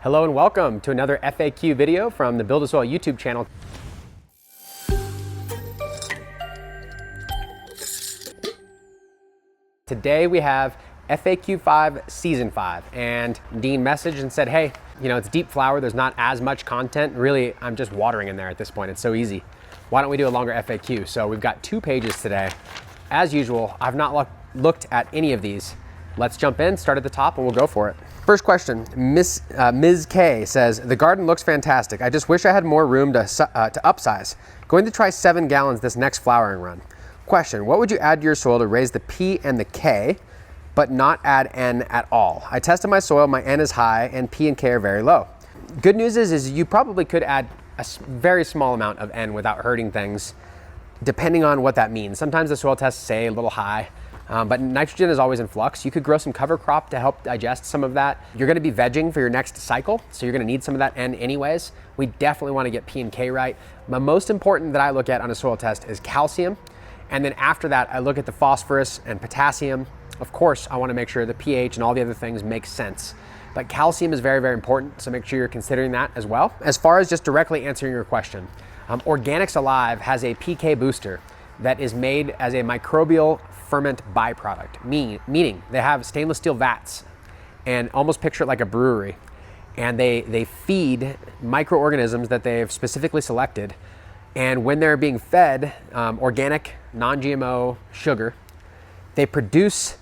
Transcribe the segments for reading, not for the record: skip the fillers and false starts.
Hello and welcome to another FAQ video from the BuildASoil YouTube channel. Today we have FAQ 5 Season 5, and Dean messaged and said, hey, you know, it's deep flower, there's not as much content. Really, I'm just watering in there at this point. It's so easy. Why don't we do a longer FAQ? So we've got 2 pages today. As usual, I've not looked at any of these. Let's jump in, start at the top, and we'll go for it. First question, Ms. K says, the garden looks fantastic. I just wish I had more room to upsize. Going to try 7 gallons this next flowering run. Question, what would you add to your soil to raise the P and the K, but not add N at all? I tested my soil, my N is high, and P and K are very low. Good news is you probably could add a very small amount of N without hurting things, depending on what that means. Sometimes the soil tests say a little high, but nitrogen is always in flux. You could grow some cover crop to help digest some of that. You're gonna be vegging for your next cycle, so you're gonna need some of that N anyways. We definitely wanna get P and K right. The most important that I look at on a soil test is calcium. And then after that, I look at the phosphorus and potassium. Of course, I wanna make sure the pH and all the other things make sense. But calcium is very, very important, so make sure you're considering that as well. As far as just directly answering your question, Organics Alive has a PK booster that is made as a microbial ferment byproduct, meaning they have stainless steel vats and almost picture it like a brewery. And they feed microorganisms that they've specifically selected. And when they're being fed organic, non-GMO sugar, they produce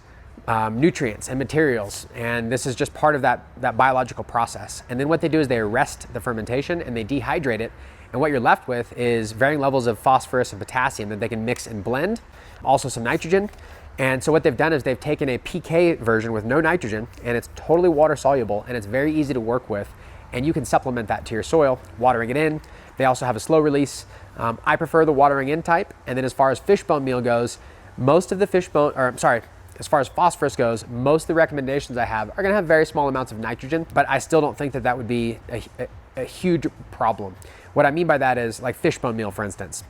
nutrients and materials. And this is just part of that biological process. And then what they do is they arrest the fermentation and they dehydrate it. And what you're left with is varying levels of phosphorus and potassium that they can mix and blend, also some nitrogen. And so what they've done is they've taken a PK version with no nitrogen, and it's totally water soluble and it's very easy to work with. And you can supplement that to your soil, watering it in. They also have a slow release. I prefer the watering in type. And then as far as fishbone meal goes, as far as phosphorus goes, most of the recommendations I have are gonna have very small amounts of nitrogen, but I still don't think that would be a huge problem. What I mean by that is like fishbone meal, for instance.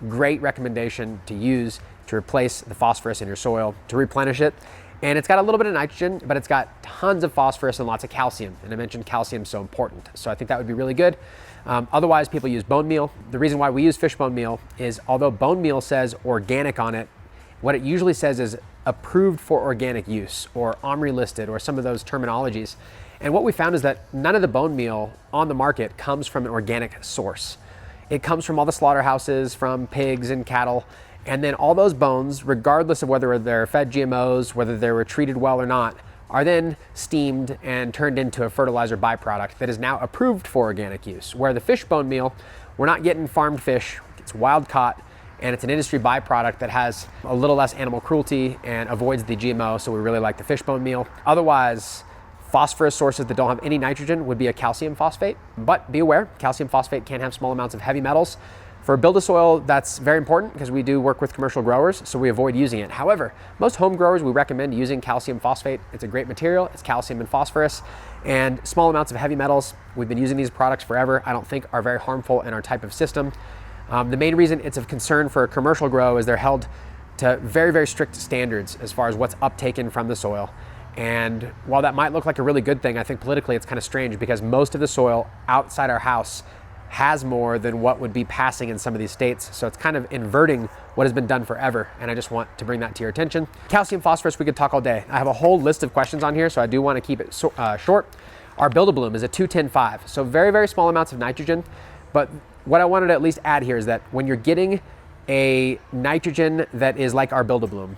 Great recommendation to use to replace the phosphorus in your soil, to replenish it. And it's got a little bit of nitrogen, but it's got tons of phosphorus and lots of calcium. And I mentioned calcium is so important. So I think that would be really good. Otherwise, people use bone meal. The reason why we use fishbone meal is although bone meal says organic on it, what it usually says is approved for organic use or OMRI listed or some of those terminologies. And what we found is that none of the bone meal on the market comes from an organic source. It comes from all the slaughterhouses, from pigs and cattle. And then all those bones, regardless of whether they're fed GMOs, whether they were treated well or not, are then steamed and turned into a fertilizer byproduct that is now approved for organic use. Where the fish bone meal, we're not getting farmed fish, it's wild caught, and it's an industry byproduct that has a little less animal cruelty and avoids the GMO, so we really like the fish bone meal. Otherwise, phosphorus sources that don't have any nitrogen would be a calcium phosphate, but be aware, calcium phosphate can have small amounts of heavy metals. For BuildASoil, that's very important because we do work with commercial growers, so we avoid using it. However, most home growers, we recommend using calcium phosphate. It's a great material, it's calcium and phosphorus, and small amounts of heavy metals. We've been using these products forever. I don't think are very harmful in our type of system. The main reason it's of concern for a commercial grow is they're held to very, very strict standards as far as what's uptaken from the soil. And while that might look like a really good thing, I think politically it's kind of strange because most of the soil outside our house has more than what would be passing in some of these states. So it's kind of inverting what has been done forever. And I just want to bring that to your attention. Calcium, phosphorus, we could talk all day. I have a whole list of questions on here, so I do want to keep it short. Our Build-A-Bloom is a 2-10-5. So very, very small amounts of nitrogen. But what I wanted to at least add here is that when you're getting a nitrogen that is like our Build-A-Bloom,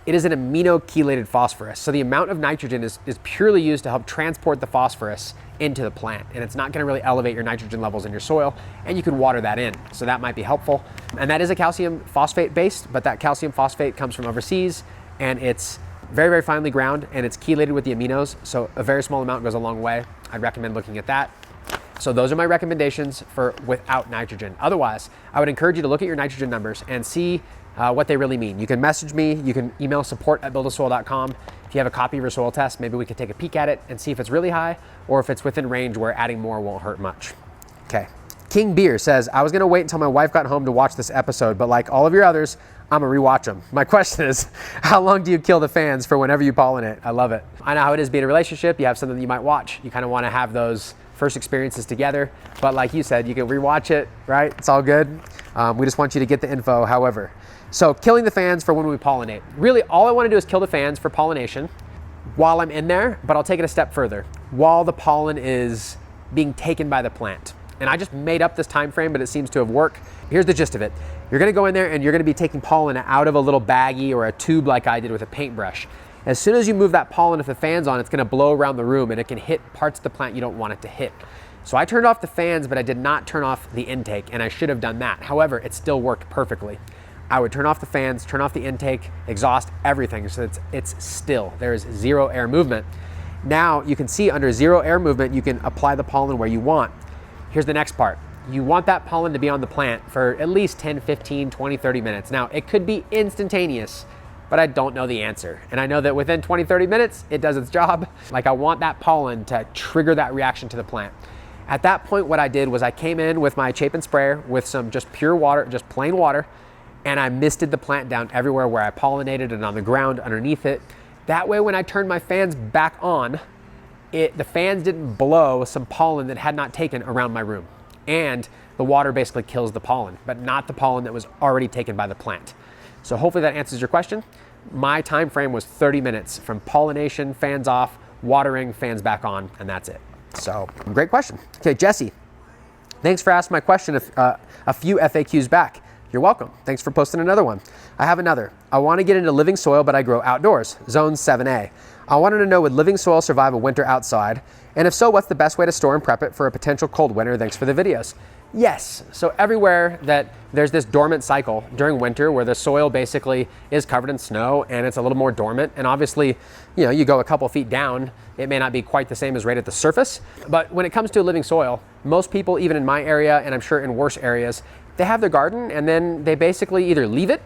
it is an amino-chelated phosphorus. So the amount of nitrogen is purely used to help transport the phosphorus into the plant. And it's not gonna really elevate your nitrogen levels in your soil, and you can water that in. So that might be helpful. And that is a calcium phosphate based, but that calcium phosphate comes from overseas, and it's very, very finely ground, and it's chelated with the aminos. So a very small amount goes a long way. I'd recommend looking at that. So those are my recommendations for without nitrogen. Otherwise, I would encourage you to look at your nitrogen numbers and see what they really mean. You can message me, you can email support@buildasoil.com. If you have a copy of your soil test, maybe we could take a peek at it and see if it's really high or if it's within range where adding more won't hurt much. Okay, King Beer says, I was gonna wait until my wife got home to watch this episode, but like all of your others, I'm gonna rewatch them. My question is, how long do you kill the fans for whenever you pollinate? I love it. I know how it is being in a relationship. You have something that you might watch. You kind of want to have those first experiences together. But like you said, you can rewatch it, right? It's all good. We just want you to get the info, however. So killing the fans for when we pollinate. Really, all I want to do is kill the fans for pollination while I'm in there, but I'll take it a step further. While the pollen is being taken by the plant. And I just made up this time frame, but it seems to have worked. Here's the gist of it. You're gonna go in there and you're gonna be taking pollen out of a little baggie or a tube like I did with a paintbrush. As soon as you move that pollen, if the fan's on, it's gonna blow around the room and it can hit parts of the plant you don't want it to hit. So I turned off the fans, but I did not turn off the intake, and I should have done that. However, it still worked perfectly. I would turn off the fans, turn off the intake, exhaust, everything, so it's still. There is zero air movement. Now you can see under zero air movement, you can apply the pollen where you want. Here's the next part. You want that pollen to be on the plant for at least 10, 15, 20, 30 minutes. Now, it could be instantaneous, but I don't know the answer. And I know that within 20, 30 minutes, it does its job. Like, I want that pollen to trigger that reaction to the plant. At that point, what I did was I came in with my Chapin sprayer with some just pure water, just plain water, and I misted the plant down everywhere where I pollinated and on the ground underneath it. That way, when I turned my fans back on, the fans didn't blow some pollen that had not taken around my room. And the water basically kills the pollen, but not the pollen that was already taken by the plant. So hopefully that answers your question. My time frame was 30 minutes from pollination, fans off, watering, fans back on, and that's it. So great question. Okay, Jesse, thanks for asking my question a few FAQs back. You're welcome. Thanks for posting another one. I have another. I want to get into living soil, but I grow outdoors, zone 7A. I wanted to know, would living soil survive a winter outside? And if so, what's the best way to store and prep it for a potential cold winter? Thanks for the videos. Yes, so everywhere that there's this dormant cycle during winter where the soil basically is covered in snow and it's a little more dormant, and obviously, you know, you go a couple feet down, it may not be quite the same as right at the surface, but when it comes to living soil, most people, even in my area, and I'm sure in worse areas, they have their garden and then they basically either leave it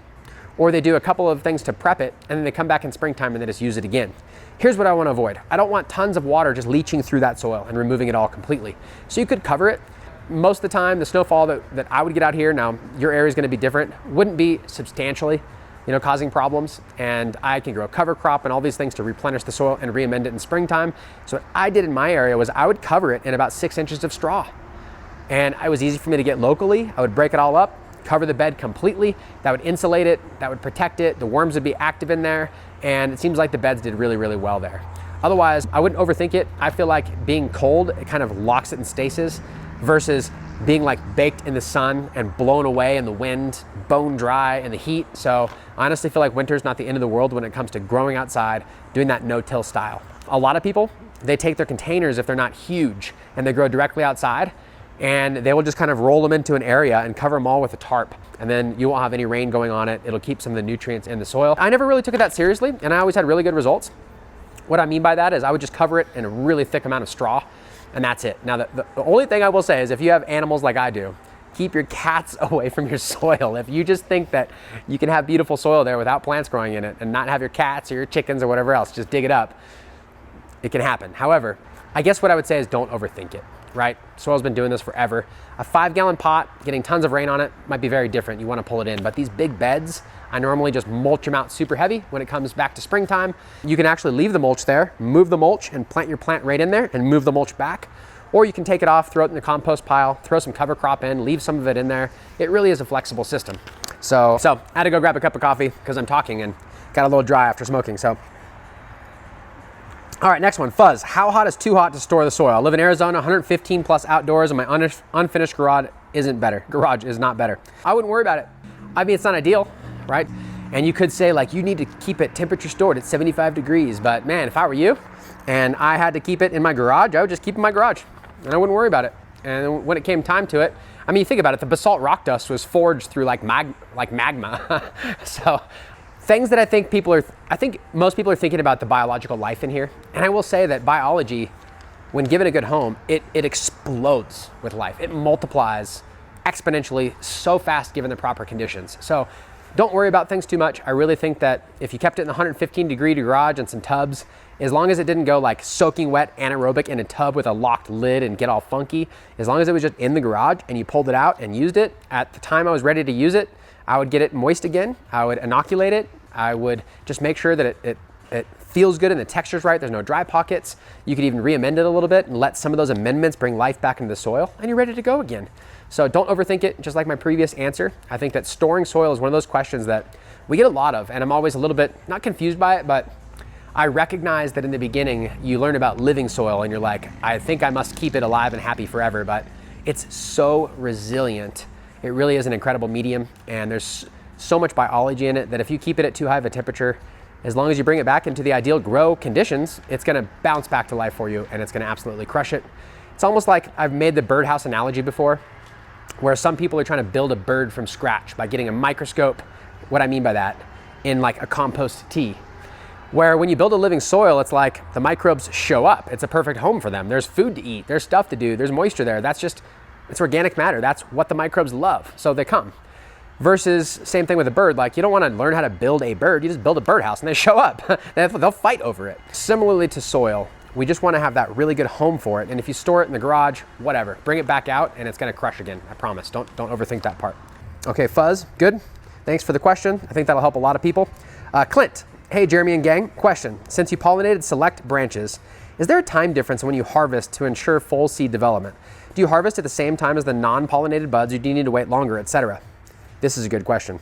or they do a couple of things to prep it, and then they come back in springtime and they just use it again. Here's what I want to avoid. I don't want tons of water just leaching through that soil and removing it all completely. So you could cover it. Most of the time, the snowfall that I would get out here, now your area is going to be different, wouldn't be substantially, you know, causing problems. And I can grow cover crop and all these things to replenish the soil and re-amend it in springtime. So what I did in my area was I would cover it in about 6 inches of straw. And it was easy for me to get locally. I would break it all up, cover the bed completely. That would insulate it, that would protect it. The worms would be active in there. And it seems like the beds did really, really well there. Otherwise, I wouldn't overthink it. I feel like being cold, it kind of locks it in stasis versus being like baked in the sun and blown away in the wind, bone dry in the heat. So I honestly feel like winter's not the end of the world when it comes to growing outside, doing that no-till style. A lot of people, they take their containers if they're not huge and they grow directly outside, and they will just kind of roll them into an area and cover them all with a tarp. And then you won't have any rain going on it. It'll keep some of the nutrients in the soil. I never really took it that seriously, and I always had really good results. What I mean by that is I would just cover it in a really thick amount of straw, and that's it. Now, the only thing I will say is if you have animals like I do, keep your cats away from your soil. If you just think that you can have beautiful soil there without plants growing in it and not have your cats or your chickens or whatever else, just dig it up, it can happen. However, I guess what I would say is don't overthink it. Right? Soil's been doing this forever. A 5-gallon pot, getting tons of rain on it might be very different. You want to pull it in, but these big beds, I normally just mulch them out super heavy when it comes back to springtime. You can actually leave the mulch there, move the mulch and plant your plant right in there and move the mulch back. Or you can take it off, throw it in the compost pile, throw some cover crop in, leave some of it in there. It really is a flexible system. So I had to go grab a cup of coffee because I'm talking and got a little dry after smoking. So. All right, next one, Fuzz. How hot is too hot to store the soil? I live in Arizona, 115 plus outdoors, and my unfinished garage is not better. I wouldn't worry about it. I mean, it's not ideal, right? And you could say like, you need to keep it temperature stored at 75 degrees, but man, if I were you and I had to keep it in my garage, I would just keep it in my garage and I wouldn't worry about it. And when it came time to it, I mean, think about it, the basalt rock dust was forged through like magma. So, things that I think most people are thinking about the biological life in here. And I will say that biology, when given a good home, it explodes with life. It multiplies exponentially so fast given the proper conditions. So don't worry about things too much. I really think that if you kept it in the 115-degree garage and some tubs, as long as it didn't go like soaking wet anaerobic in a tub with a locked lid and get all funky, as long as it was just in the garage and you pulled it out and used it, at the time I was ready to use it, I would get it moist again. I would inoculate it. I would just make sure that it feels good and the texture's right. There's no dry pockets. You could even re-amend it a little bit and let some of those amendments bring life back into the soil, and you're ready to go again. So don't overthink it, just like my previous answer. I think that storing soil is one of those questions that we get a lot of, and I'm always a little bit, not confused by it, but I recognize that in the beginning, you learn about living soil and you're like, I think I must keep it alive and happy forever, but it's so resilient. It really is an incredible medium, and there's so much biology in it that if you keep it at too high of a temperature, as long as you bring it back into the ideal grow conditions, it's gonna bounce back to life for you and it's gonna absolutely crush it. It's almost like I've made the birdhouse analogy before, where some people are trying to build a bird from scratch by getting a microscope, what I mean by that, in like a compost tea. Where when you build a living soil, it's like the microbes show up. It's a perfect home for them. There's food to eat, there's stuff to do, there's moisture there. It's organic matter. That's what the microbes love, so they come. Versus same thing with a bird, like you don't wanna learn how to build a bird, you just build a birdhouse and they show up. They'll fight over it. Similarly to soil, we just wanna have that really good home for it. And if you store it in the garage, whatever, bring it back out and it's gonna crush again, I promise. Don't overthink that part. Okay, Fuzz, good. Thanks for the question. I think that'll help a lot of people. Clint, hey Jeremy and gang, question. Since you pollinated select branches, is there a time difference when you harvest to ensure full seed development? Do you harvest at the same time as the non-pollinated buds, or do you need to wait longer, etc.? This is a good question.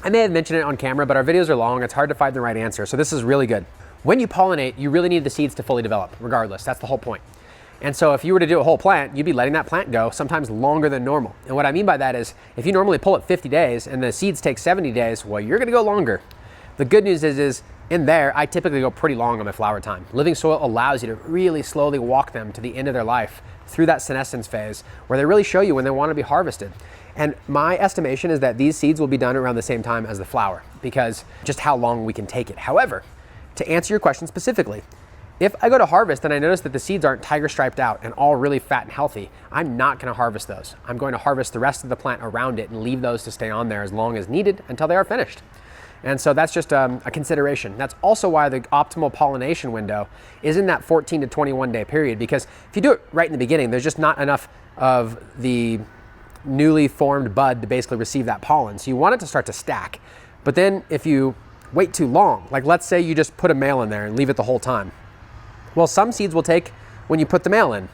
I may have mentioned it on camera, but our videos are long. It's hard to find the right answer, so this is really good. When you pollinate, you really need the seeds to fully develop, regardless. That's the whole point. And so if you were to do a whole plant, you'd be letting that plant go sometimes longer than normal. And what I mean by that is, if you normally pull it 50 days and the seeds take 70 days, well, you're gonna go longer. The good news is in there, I typically go pretty long on my flower time. Living soil allows you to really slowly walk them to the end of their life through that senescence phase, where they really show you when they wanna be harvested. And my estimation is that these seeds will be done around the same time as the flower, because just how long we can take it. However, to answer your question specifically, if I go to harvest and I notice that the seeds aren't tiger striped out and all really fat and healthy, I'm not gonna harvest those. I'm going to harvest the rest of the plant around it and leave those to stay on there as long as needed until they are finished. And so that's just a consideration. That's also why the optimal pollination window is in that 14 to 21 day period, because if you do it right in the beginning, there's just not enough of the newly formed bud to basically receive that pollen. So you want it to start to stack. But then if you wait too long, like let's say you just put a male in there and leave it the whole time. Well, some seeds will take when you put the male in,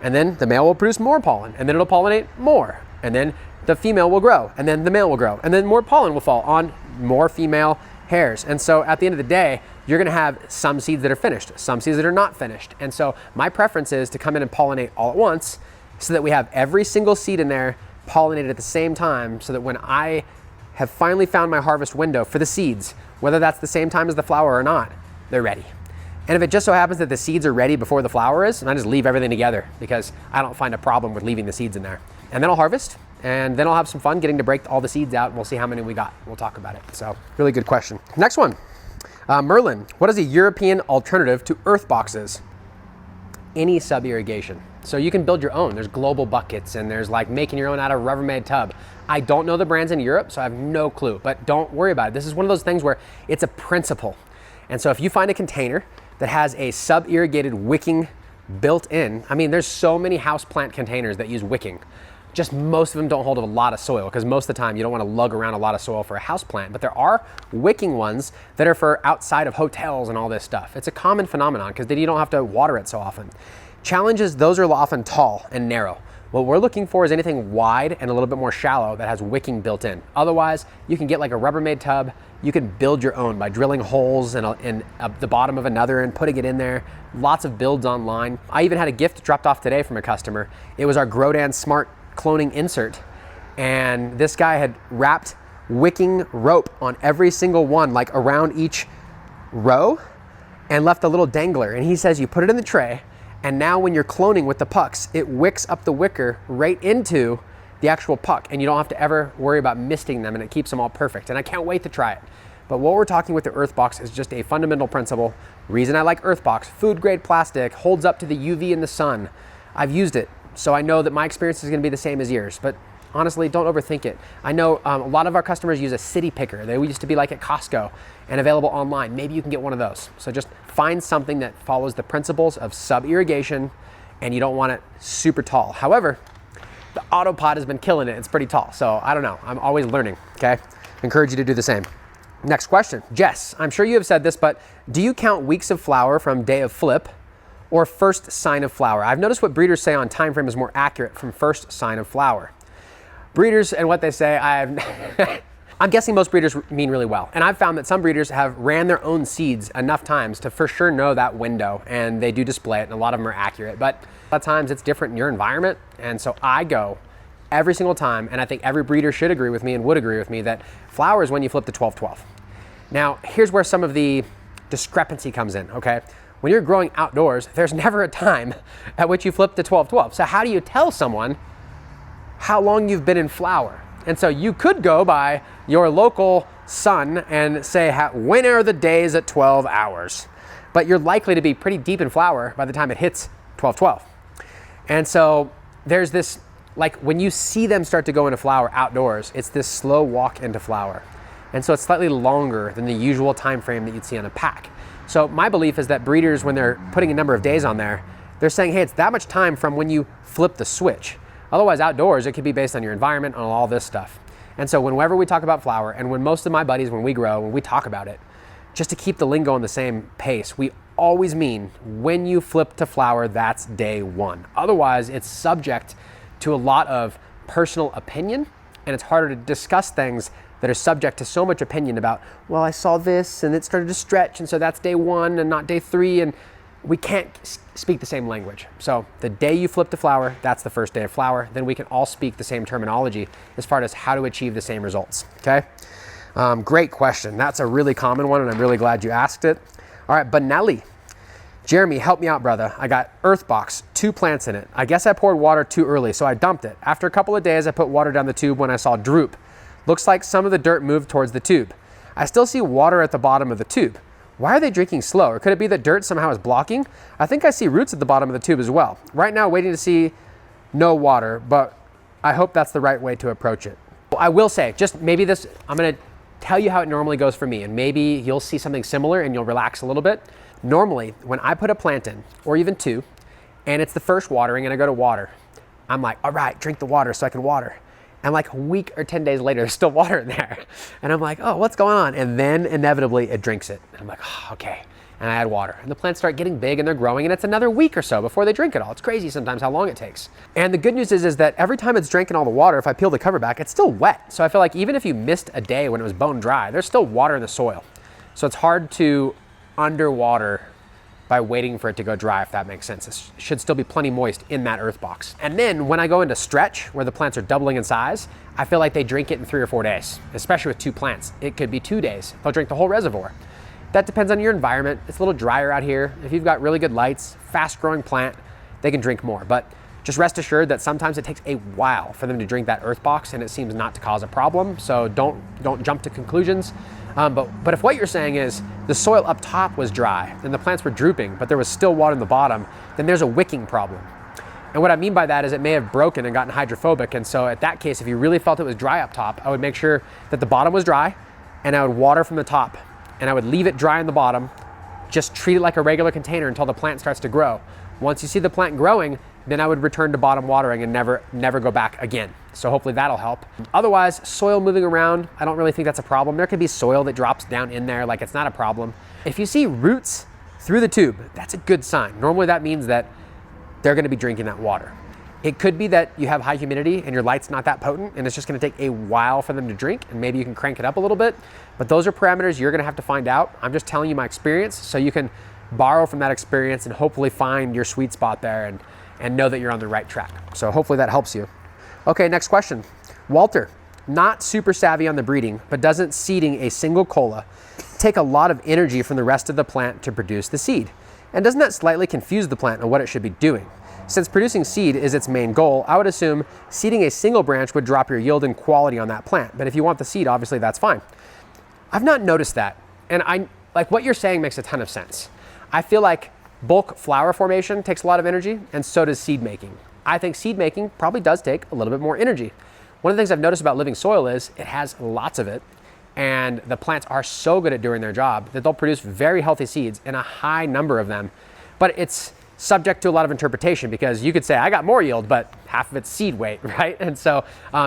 and then the male will produce more pollen, and then it'll pollinate more, and then the female will grow, and then the male will grow, and then more pollen will fall on more female hairs. And so at the end of the day, you're gonna have some seeds that are finished, some seeds that are not finished. And so my preference is to come in and pollinate all at once, so that we have every single seed in there pollinated at the same time, so that when I have finally found my harvest window for the seeds, whether that's the same time as the flower or not, they're ready. And if it just so happens that the seeds are ready before the flower is, I just leave everything together, because I don't find a problem with leaving the seeds in there. And then I'll harvest, and then I'll have some fun getting to break all the seeds out, and we'll see how many we got. We'll talk about it. So really good question. Next one, Merlin, what is a European alternative to Earthboxes? Any sub-irrigation. So you can build your own. There's global buckets, and there's like making your own out of Rubbermaid tub. I don't know the brands in Europe, so I have no clue, but don't worry about it. This is one of those things where it's a principle. And so if you find a container that has a sub-irrigated wicking built in, I mean, there's so many houseplant containers that use wicking. Just most of them don't hold a lot of soil, because most of the time you don't want to lug around a lot of soil for a houseplant, but there are wicking ones that are for outside of hotels and all this stuff. It's a common phenomenon because then you don't have to water it so often. Challenge is those are often tall and narrow. What we're looking for is anything wide and a little bit more shallow that has wicking built in. Otherwise, you can get like a Rubbermaid tub. You can build your own by drilling holes in the bottom of another and putting it in there. Lots of builds online. I even had a gift dropped off today from a customer. It was our Grodan Smart cloning insert, and this guy had wrapped wicking rope on every single one, like around each row, and left a little dangler. And he says you put it in the tray, and now when you're cloning with the pucks, it wicks up the wicker right into the actual puck, and you don't have to ever worry about misting them, and it keeps them all perfect. And I can't wait to try it. But what we're talking with the Earthbox is just a fundamental principle. Reason I like Earthbox: food grade plastic, holds up to the UV in the sun. I've used it, so I know that my experience is gonna be the same as yours. But honestly, don't overthink it. I know a lot of our customers use a city picker. They used to be like at Costco and available online. Maybe you can get one of those. So just find something that follows the principles of sub-irrigation, and you don't want it super tall. However, the Autopod has been killing it. It's pretty tall. So I don't know. I'm always learning, okay? Encourage you to do the same. Next question. Jess, I'm sure you have said this, but do you count weeks of flower from day of flip or first sign of flower? I've noticed what breeders say on time frame is more accurate from first sign of flower. Breeders and what they say, I'm guessing most breeders mean really well. And I've found that some breeders have ran their own seeds enough times to for sure know that window, and they do display it, and a lot of them are accurate. But a lot of times it's different in your environment. And so I go every single time, and I think every breeder should agree with me and would agree with me that flower is when you flip to 12-12. Now, here's where some of the discrepancy comes in, okay? When you're growing outdoors, there's never a time at which you flip to 12-12. So how do you tell someone how long you've been in flower? And so you could go by your local sun and say, when are the days at 12 hours? But you're likely to be pretty deep in flower by the time it hits 12-12. And so there's this, like when you see them start to go into flower outdoors, it's this slow walk into flower. And so it's slightly longer than the usual time frame that you'd see on a pack. So my belief is that breeders, when they're putting a number of days on there, they're saying, hey, it's that much time from when you flip the switch. Otherwise, outdoors, it could be based on your environment, on all this stuff. And so whenever we talk about flower, and when most of my buddies, when we grow, when we talk about it, just to keep the lingo on the same pace, we always mean when you flip to flower, that's day one. Otherwise, it's subject to a lot of personal opinion, and it's harder to discuss things that are subject to so much opinion about, well, I saw this and it started to stretch, and so that's day one and not day three, and we can't speak the same language. So the day you flip to flower, that's the first day of flower. Then we can all speak the same terminology as far as how to achieve the same results, okay? Great question. That's a really common one, and I'm really glad you asked it. All right, Benelli. Jeremy, help me out, brother. I got Earthbox, 2 plants in it. I guess I poured water too early, so I dumped it. After a couple of days, I put water down the tube when I saw droop. Looks like some of the dirt moved towards the tube. I still see water at the bottom of the tube. Why are they drinking slow? Or could it be that dirt somehow is blocking? I think I see roots at the bottom of the tube as well. Right now, waiting to see no water, but I hope that's the right way to approach it. I will say, just maybe this, I'm gonna tell you how it normally goes for me, and maybe you'll see something similar and you'll relax a little bit. Normally, when I put a plant in, or even 2, and it's the first watering and I go to water, I'm like, all right, drink the water so I can water. And like a week or 10 days later, there's still water in there. And I'm like, oh, what's going on? And then inevitably it drinks it. And I'm like, oh, okay. And I add water. And the plants start getting big and they're growing, and it's another week or so before they drink it all. It's crazy sometimes how long it takes. And the good news is that every time it's drinking all the water, if I peel the cover back, it's still wet. So I feel like even if you missed a day when it was bone dry, there's still water in the soil. So it's hard to underwater by waiting for it to go dry, if that makes sense. It should still be plenty moist in that earth box. And then when I go into stretch, where the plants are doubling in size, I feel like they drink it in 3 or 4 days, especially with 2 plants. It could be 2 days. They'll drink the whole reservoir. That depends on your environment. It's a little drier out here. If you've got really good lights, fast growing plant, they can drink more. But just rest assured that sometimes it takes a while for them to drink that earth box, and it seems not to cause a problem. So don't jump to conclusions. But if what you're saying is the soil up top was dry and the plants were drooping, but there was still water in the bottom, then there's a wicking problem. And what I mean by that is it may have broken and gotten hydrophobic. And so at that case, if you really felt it was dry up top, I would make sure that the bottom was dry, and I would water from the top, and I would leave it dry in the bottom. Just treat it like a regular container until the plant starts to grow. Once you see the plant growing, then I would return to bottom watering and never go back again. So hopefully that'll help. Otherwise, soil moving around, I don't really think that's a problem. There could be soil that drops down in there, like it's not a problem. If you see roots through the tube, that's a good sign. Normally that means that they're gonna be drinking that water. It could be that you have high humidity and your light's not that potent, and it's just gonna take a while for them to drink, and maybe you can crank it up a little bit. But those are parameters you're gonna have to find out. I'm just telling you my experience so you can borrow from that experience and hopefully find your sweet spot there and know that you're on the right track. So hopefully that helps you. Okay, next question. Walter, not super savvy on the breeding, but doesn't seeding a single cola take a lot of energy from the rest of the plant to produce the seed? And doesn't that slightly confuse the plant on what it should be doing? Since producing seed is its main goal, I would assume seeding a single branch would drop your yield and quality on that plant. But if you want the seed, obviously that's fine. I've not noticed that. And like what you're saying makes a ton of sense. I feel like bulk flower formation takes a lot of energy, and so does seed making. I think seed making probably does take a little bit more energy. One of the things I've noticed about living soil is it has lots of it, and the plants are so good at doing their job that they'll produce very healthy seeds in a high number of them. But it's subject to a lot of interpretation, because you could say, I got more yield, but half of it's seed weight, right? And so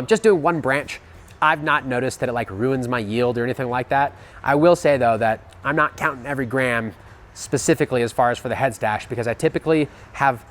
just doing one branch, I've not noticed that it like ruins my yield or anything like that. I will say though that I'm not counting every gram specifically as far as for the head stash, because I typically have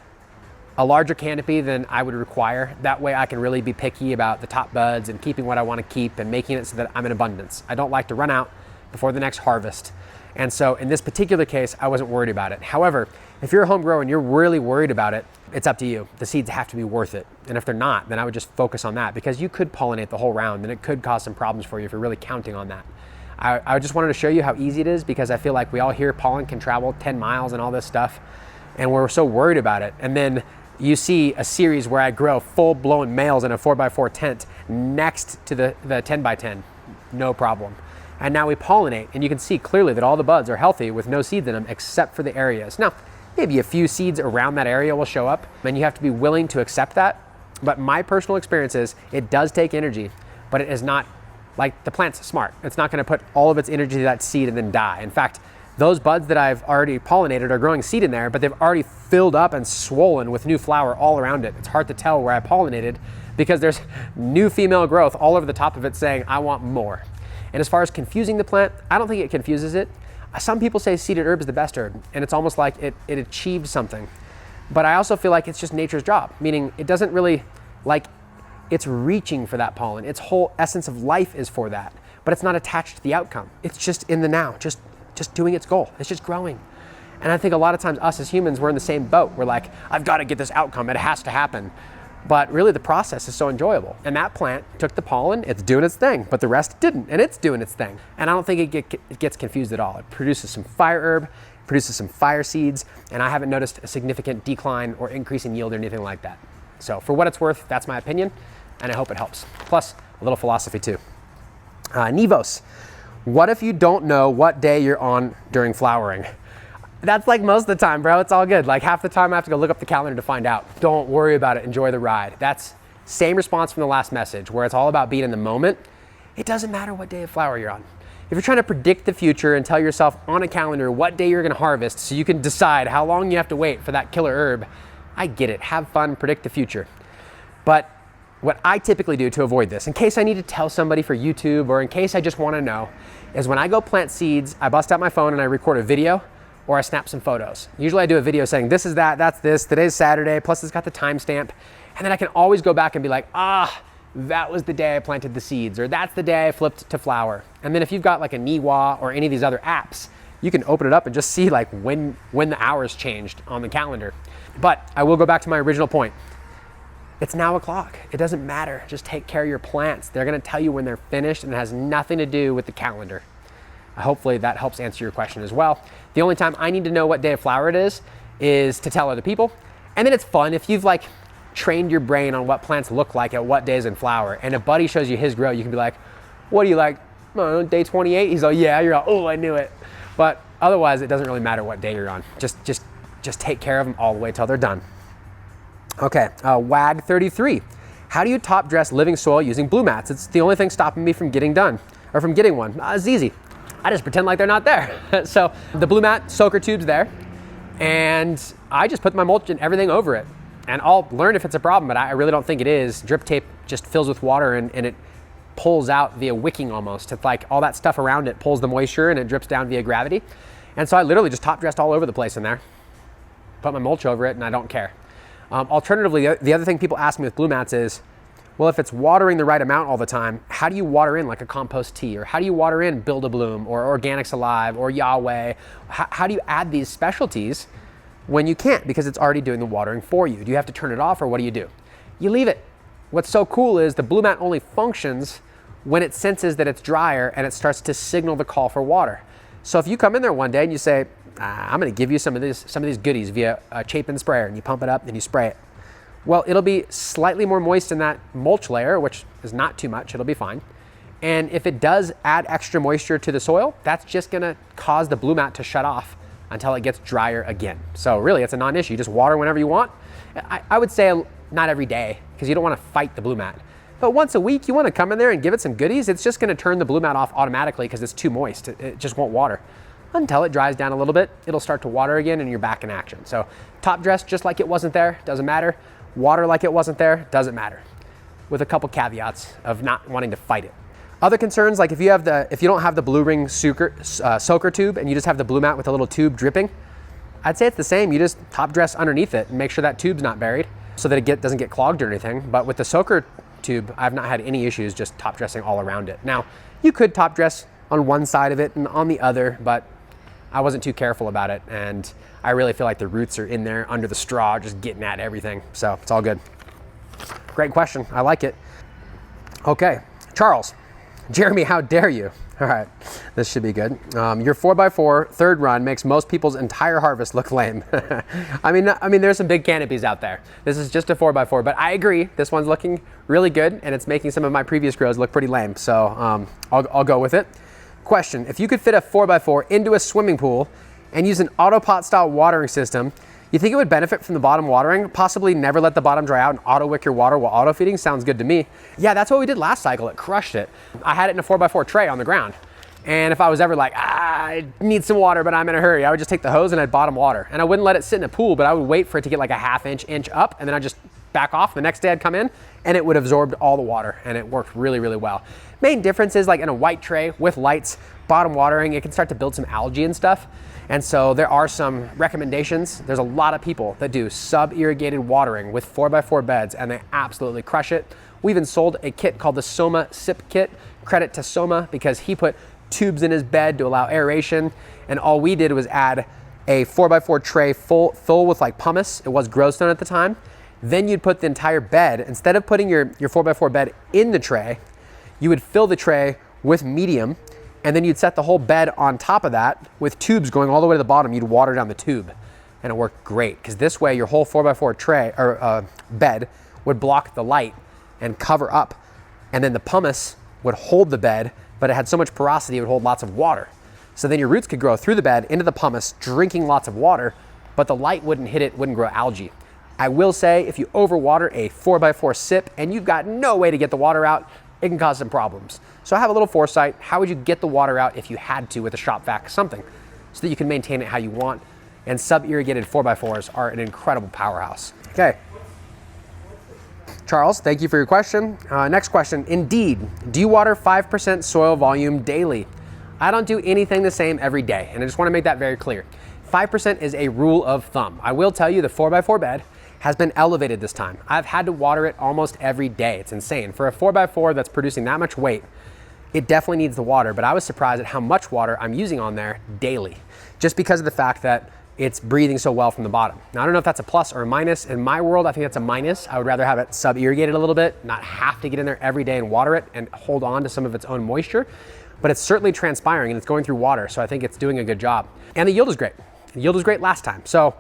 a larger canopy than I would require. That way I can really be picky about the top buds and keeping what I want to keep and making it so that I'm in abundance. I don't like to run out before the next harvest. And so in this particular case, I wasn't worried about it. However, if you're a home grower and you're really worried about it, it's up to you. The seeds have to be worth it. And if they're not, then I would just focus on that, because you could pollinate the whole round and it could cause some problems for you if you're really counting on that. I just wanted to show you how easy it is, because I feel like we all hear pollen can travel 10 miles and all this stuff, and we're so worried about it. And then you see a series where I grow full-blown males in a 4x4 tent next to the 10x10, no problem. And now we pollinate, and you can see clearly that all the buds are healthy with no seeds in them except for the areas. Now, maybe a few seeds around that area will show up, and you have to be willing to accept that. But my personal experience is it does take energy, but it is not like the plant's smart. It's not gonna put all of its energy to that seed and then die. In fact, those buds that I've already pollinated are growing seed in there, but they've already filled up and swollen with new flower all around it. It's hard to tell where I pollinated, because there's new female growth all over the top of it saying, I want more. And as far as confusing the plant, I don't think it confuses it. Some people say seeded herb is the best herb, and it's almost like it achieved something. But I also feel like it's just nature's job, meaning it doesn't really, like, it's reaching for that pollen. Its whole essence of life is for that, but it's not attached to the outcome. It's just in the now, just doing its goal. It's just growing. And I think a lot of times us as humans, we're in the same boat. We're like, I've got to get this outcome. It has to happen. But really the process is so enjoyable. And that plant took the pollen, it's doing its thing, but the rest didn't, and it's doing its thing. And I don't think it gets confused at all. It produces some fire herb, produces some fire seeds, and I haven't noticed a significant decline or increase in yield or anything like that. So for what it's worth, that's my opinion, and I hope it helps. Plus, a little philosophy too. Nevos, what if you don't know what day you're on during flowering? That's like most of the time, bro. It's all good. Like half the time I have to go look up the calendar to find out. Don't worry about it. Enjoy the ride. That's same response from the last message, where it's all about being in the moment. It doesn't matter what day of flower you're on. If you're trying to predict the future and tell yourself on a calendar what day you're going to harvest so you can decide how long you have to wait for that killer herb, I get it. Have fun, predict the future. But what I typically do to avoid this, in case I need to tell somebody for YouTube or in case I just want to know, is when I go plant seeds, I bust out my phone and I record a video, or I snap some photos. Usually I do a video saying this is that, that's this, today's Saturday, plus it's got the timestamp. And then I can always go back and be like, that was the day I planted the seeds, or that's the day I flipped to flower. And then if you've got like a Niwa or any of these other apps, you can open it up and just see like when the hours changed on the calendar. But I will go back to my original point. It's now o'clock. It doesn't matter. Just take care of your plants. They're gonna tell you when they're finished, and it has nothing to do with the calendar. Hopefully that helps answer your question as well. The only time I need to know what day of flower it is to tell other people. And then it's fun if you've like trained your brain on what plants look like at what days in flower, and a buddy shows you his grow, you can be like, what do you like? Oh, day 28? He's like, yeah. You're like, oh, I knew it. But otherwise, it doesn't really matter what day you're on. Just take care of them all the way till they're done. Okay, WAG 33. How do you top dress living soil using blue mats? It's the only thing stopping me from getting one. It's easy. I just pretend like they're not there. So the blue mat soaker tube's there, and I just put my mulch and everything over it. And I'll learn if it's a problem, but I really don't think it is. Drip tape just fills with water and it pulls out via wicking almost. It's like all that stuff around it pulls the moisture and it drips down via gravity. And so I literally just top dressed all over the place in there, put my mulch over it, and I don't care. Alternatively, the other thing people ask me with blue mats is, well, if it's watering the right amount all the time, how do you water in like a compost tea? Or how do you water in BuildABloom or Organics Alive or Yahweh? How do you add these specialties when you can't, because it's already doing the watering for you? Do you have to turn it off, or what do? You leave it. What's so cool is the blue mat only functions when it senses that it's drier and it starts to signal the call for water. So if you come in there one day and you say, I'm gonna give you some of these goodies via a Chapin sprayer, and you pump it up and you spray it. Well, it'll be slightly more moist in that mulch layer, which is not too much, it'll be fine. And if it does add extra moisture to the soil, that's just gonna cause the blue mat to shut off until it gets drier again. So really, it's a non-issue. You just water whenever you want. I would say not every day, because you don't wanna fight the blue mat. But once a week, you want to come in there and give it some goodies. It's just going to turn the blue mat off automatically because it's too moist. It just won't water. Until it dries down a little bit, it'll start to water again and you're back in action. So Topdress just like it wasn't there, doesn't matter. Water like it wasn't there, doesn't matter. With a couple caveats of not wanting to fight it. Other concerns, like if you don't have the blue ring soaker tube and you just have the blue mat with a little tube dripping, I'd say it's the same. You just Topdress underneath it and make sure that tube's not buried so that it doesn't get clogged or anything. But with the soaker tube, I've not had any issues just top dressing all around it. Now, you could top dress on one side of it and on the other, but I wasn't too careful about it. And I really feel like the roots are in there under the straw, just getting at everything. So it's all good. Great question, I like it. Okay, Charles. Jeremy, how dare you? All right, this should be good. Your 4x4 third run makes most people's entire harvest look lame. I mean, there's some big canopies out there. This is just a 4x4, but I agree. This one's looking really good, and it's making some of my previous grows look pretty lame. So I'll go with it. Question: if you could fit a 4x4 into a swimming pool and use an auto pot style watering system, you think it would benefit from the bottom watering? Possibly never let the bottom dry out and auto wick your water while auto feeding? Sounds good to me. Yeah, that's what we did last cycle. It crushed it. I had it in a 4x4 tray on the ground. And if I was ever like, I need some water, but I'm in a hurry, I would just take the hose and I'd bottom water. And I wouldn't let it sit in a pool, but I would wait for it to get like a ½ inch up, and then I'd just back off. The next day I'd come in and it would absorb all the water, and it worked really, really well. Main difference is like in a white tray with lights, bottom watering, it can start to build some algae and stuff. And so there are some recommendations. There's a lot of people that do sub-irrigated watering with 4x4 beds, and they absolutely crush it. We even sold a kit called the Soma Sip Kit. Credit to Soma because he put tubes in his bed to allow aeration, and all we did was add a 4x4 tray full with like pumice. It was Growstone at the time. Then you'd put the entire bed, instead of putting your 4x4 bed in the tray, you would fill the tray with medium, and then you'd set the whole bed on top of that with tubes going all the way to the bottom. You'd water down the tube, and it worked great because this way your whole 4x4 tray or bed would block the light and cover up, and then the pumice would hold the bed, but it had so much porosity it would hold lots of water. So then your roots could grow through the bed into the pumice, drinking lots of water, but the light wouldn't hit it, wouldn't grow algae. I will say if you overwater a 4x4 sip and you've got no way to get the water out, it can cause some problems. So have a little foresight. How would you get the water out if you had to with a shop vac something so that you can maintain it how you want? And sub-irrigated 4x4s are an incredible powerhouse. Okay. Charles, thank you for your question. Next question. Indeed, do you water 5% soil volume daily? I don't do anything the same every day, and I just want to make that very clear. 5% is a rule of thumb. I will tell you the 4x4 bed has been elevated this time. I've had to water it almost every day. It's insane. For a 4x4 that's producing that much weight, it definitely needs the water, but I was surprised at how much water I'm using on there daily, just because of the fact that it's breathing so well from the bottom. Now, I don't know if that's a plus or a minus. In my world, I think that's a minus. I would rather have it sub-irrigated a little bit, not have to get in there every day and water it and hold on to some of its own moisture, but it's certainly transpiring and it's going through water, so I think it's doing a good job. And the yield is great. The yield was great last time. So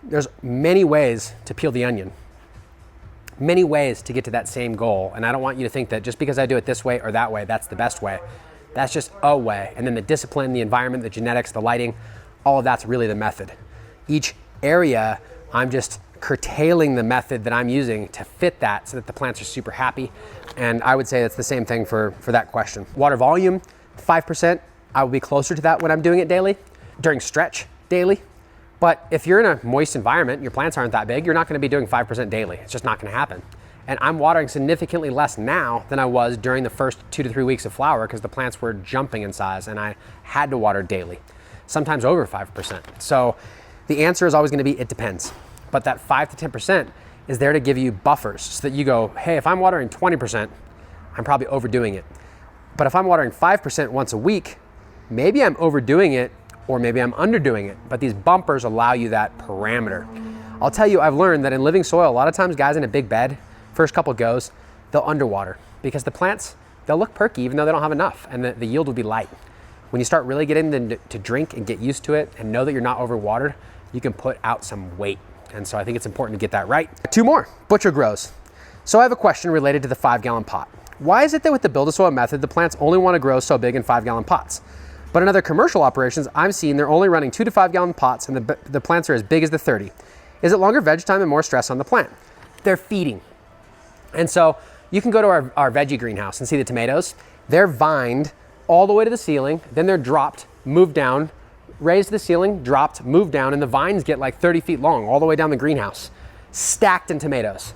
there's many ways to peel the onion, many ways to get to that same goal. And I don't want you to think that just because I do it this way or that way, that's the best way. That's just a way. And then the discipline, the environment, the genetics, the lighting, all of that's really the method. Each area, I'm just curtailing the method that I'm using to fit that so that the plants are super happy. And I would say it's the same thing for that question. Water volume, 5%, I will be closer to that when I'm doing it daily, during stretch daily. But if you're in a moist environment, your plants aren't that big, you're not gonna be doing 5% daily. It's just not gonna happen. And I'm watering significantly less now than I was during the first 2 to 3 weeks of flower because the plants were jumping in size and I had to water daily, sometimes over 5%. So the answer is always gonna be, it depends. But that 5 to 10% is there to give you buffers so that you go, hey, if I'm watering 20%, I'm probably overdoing it. But if I'm watering 5% once a week, maybe I'm overdoing it or maybe I'm underdoing it. But these bumpers allow you that parameter. I'll tell you, I've learned that in living soil, a lot of times guys in a big bed, first couple goes, they'll underwater because the plants, they'll look perky even though they don't have enough and the yield will be light. When you start really getting them to drink and get used to it and know that you're not overwatered, you can put out some weight. And so I think it's important to get that right. 2 more, butcher grows. So I have a question related to the 5-gallon pot. Why is it that with the BuildASoil method, the plants only want to grow so big in 5-gallon pots? But in other commercial operations, I'm seeing they're only running 2 to 5-gallon pots and the plants are as big as the 30. Is it longer veg time and more stress on the plant? They're feeding. And so you can go to our veggie greenhouse and see the tomatoes. They're vined all the way to the ceiling, then they're dropped, moved down, raised to the ceiling, dropped, moved down, and the vines get like 30 feet long all the way down the greenhouse, stacked in tomatoes.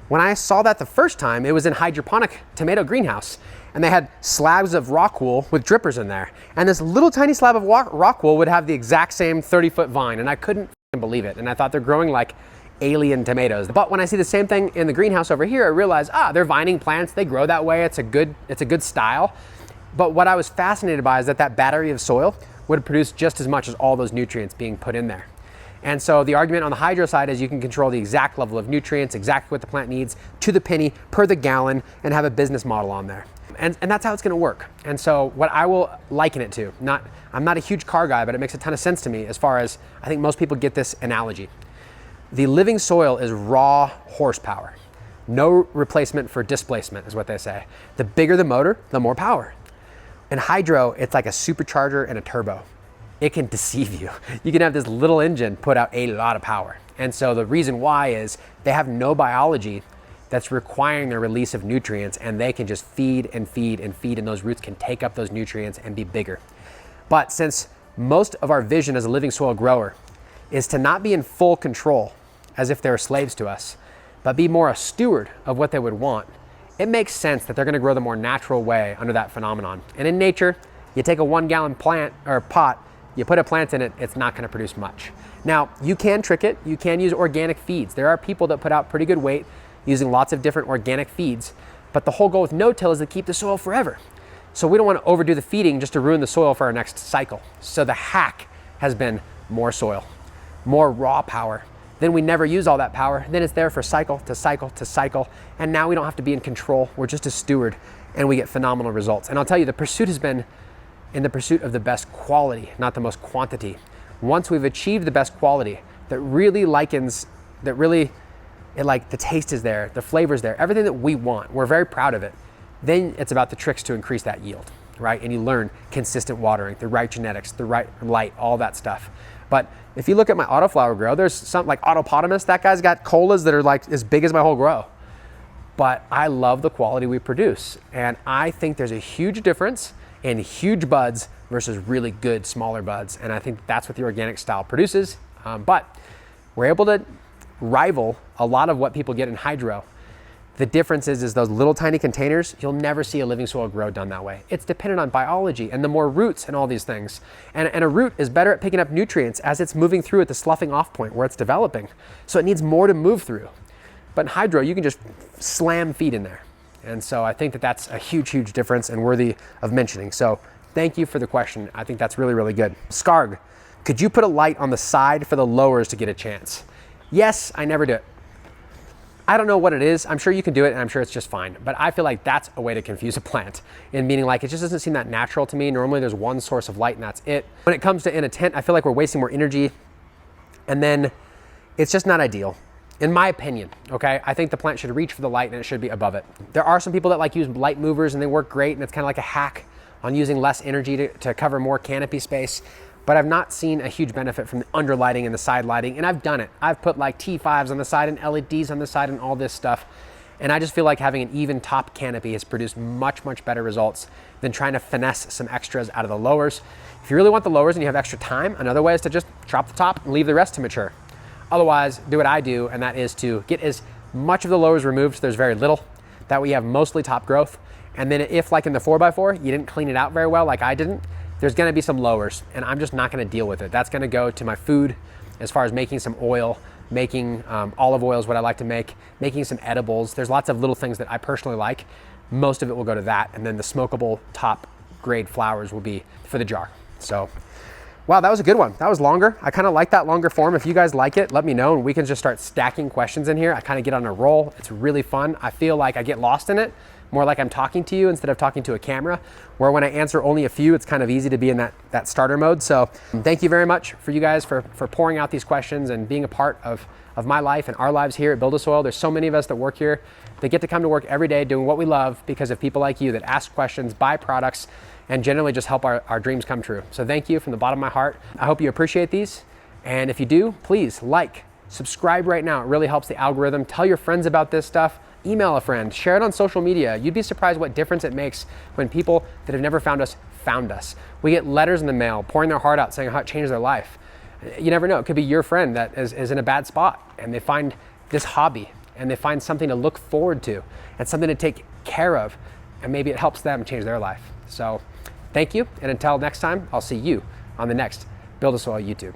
When I saw that the first time, it was in hydroponic tomato greenhouse, and they had slabs of rock wool with drippers in there. And this little tiny slab of rock wool would have the exact same 30-foot vine, and I couldn't believe it. And I thought they're growing like alien tomatoes. But when I see the same thing in the greenhouse over here, I realize, they're vining plants, they grow that way, it's a good style. But what I was fascinated by is that battery of soil would produce just as much as all those nutrients being put in there. And so the argument on the hydro side is you can control the exact level of nutrients, exactly what the plant needs, to the penny, per the gallon, and have a business model on there. And that's how it's gonna work. And so what I will liken it to, I'm not a huge car guy, but it makes a ton of sense to me as far as I think most people get this analogy. The living soil is raw horsepower. No replacement for displacement is what they say. The bigger the motor, the more power. In hydro, it's like a supercharger and a turbo. It can deceive you. You can have this little engine put out a lot of power. And so the reason why is they have no biology that's requiring the release of nutrients, and they can just feed and feed and feed, and those roots can take up those nutrients and be bigger. But since most of our vision as a living soil grower is to not be in full control as if they're slaves to us, but be more a steward of what they would want, it makes sense that they're gonna grow the more natural way under that phenomenon. And in nature, you take a 1 gallon plant or pot, you put a plant in it, it's not gonna produce much. Now, you can trick it, you can use organic feeds. There are people that put out pretty good weight using lots of different organic feeds, but the whole goal with no-till is to keep the soil forever. So we don't wanna overdo the feeding just to ruin the soil for our next cycle. So the hack has been more soil, more raw power. Then we never use all that power. Then it's there for cycle to cycle to cycle. And now we don't have to be in control. We're just a steward, and we get phenomenal results. And I'll tell you, the pursuit has been in the pursuit of the best quality, not the most quantity. Once we've achieved the best quality that really the taste is there, the flavor's there, everything that we want, we're very proud of it. Then it's about the tricks to increase that yield, right? And you learn consistent watering, the right genetics, the right light, all that stuff. But if you look at my autoflower grow, there's something like Autopotamus, that guy's got colas that are like as big as my whole grow. But I love the quality we produce. And I think there's a huge difference in huge buds versus really good smaller buds. And I think that's what the organic style produces. But we're able to rival a lot of what people get in hydro. The difference is those little tiny containers, you'll never see a living soil grow done that way. It's dependent on biology and the more roots and all these things. And a root is better at picking up nutrients as it's moving through at the sloughing off point where it's developing. So it needs more to move through. But in hydro, you can just slam feed in there. And so I think that's a huge, huge difference and worthy of mentioning. So thank you for the question. I think that's really, really good. Scarg, could you put a light on the side for the lowers to get a chance? Yes, I never do it. I don't know what it is. I'm sure you can do it, and I'm sure it's just fine. But I feel like that's a way to confuse a plant, in meaning like it just doesn't seem that natural to me. Normally there's one source of light and that's it. When it comes to in a tent, I feel like we're wasting more energy, and then it's just not ideal. In my opinion, okay? I think the plant should reach for the light and it should be above it. There are some people that like use light movers and they work great, and it's kind of like a hack on using less energy to cover more canopy space. But I've not seen a huge benefit from the under lighting and the side lighting, and I've done it. I've put like T5s on the side and LEDs on the side and all this stuff. And I just feel like having an even top canopy has produced much, much better results than trying to finesse some extras out of the lowers. If you really want the lowers and you have extra time, another way is to just chop the top and leave the rest to mature. Otherwise, do what I do, and that is to get as much of the lowers removed so there's very little. That way you have mostly top growth. And then if, like in the 4x4, you didn't clean it out very well like I didn't, there's gonna be some lowers, and I'm just not gonna deal with it. That's gonna go to my food as far as making some oil, making olive oil is what I like to make, making some edibles. There's lots of little things that I personally like. Most of it will go to that, and then the smokable top grade flowers will be for the jar. So, wow, that was a good one. That was longer. I kind of like that longer form. If you guys like it, let me know, and we can just start stacking questions in here. I kind of get on a roll. It's really fun. I feel like I get lost in it, more like I'm talking to you instead of talking to a camera, where when I answer only a few, it's kind of easy to be in that starter mode. So thank you very much for you guys for pouring out these questions and being a part of my life and our lives here at BuildASoil. There's so many of us that work here that get to come to work every day doing what we love because of people like you that ask questions, buy products, and generally just help our dreams come true. So thank you from the bottom of my heart. I hope you appreciate these. And if you do, please like, subscribe right now. It really helps the algorithm. Tell your friends about this stuff. email a friend, share it on social media. You'd be surprised what difference it makes when people that have never found us found us. We get letters in the mail pouring their heart out saying how it changed their life. You never know, it could be your friend that is in a bad spot and they find this hobby and they find something to look forward to and something to take care of, and maybe it helps them change their life. So thank you, and until next time, I'll see you on the next BuildASoil YouTube.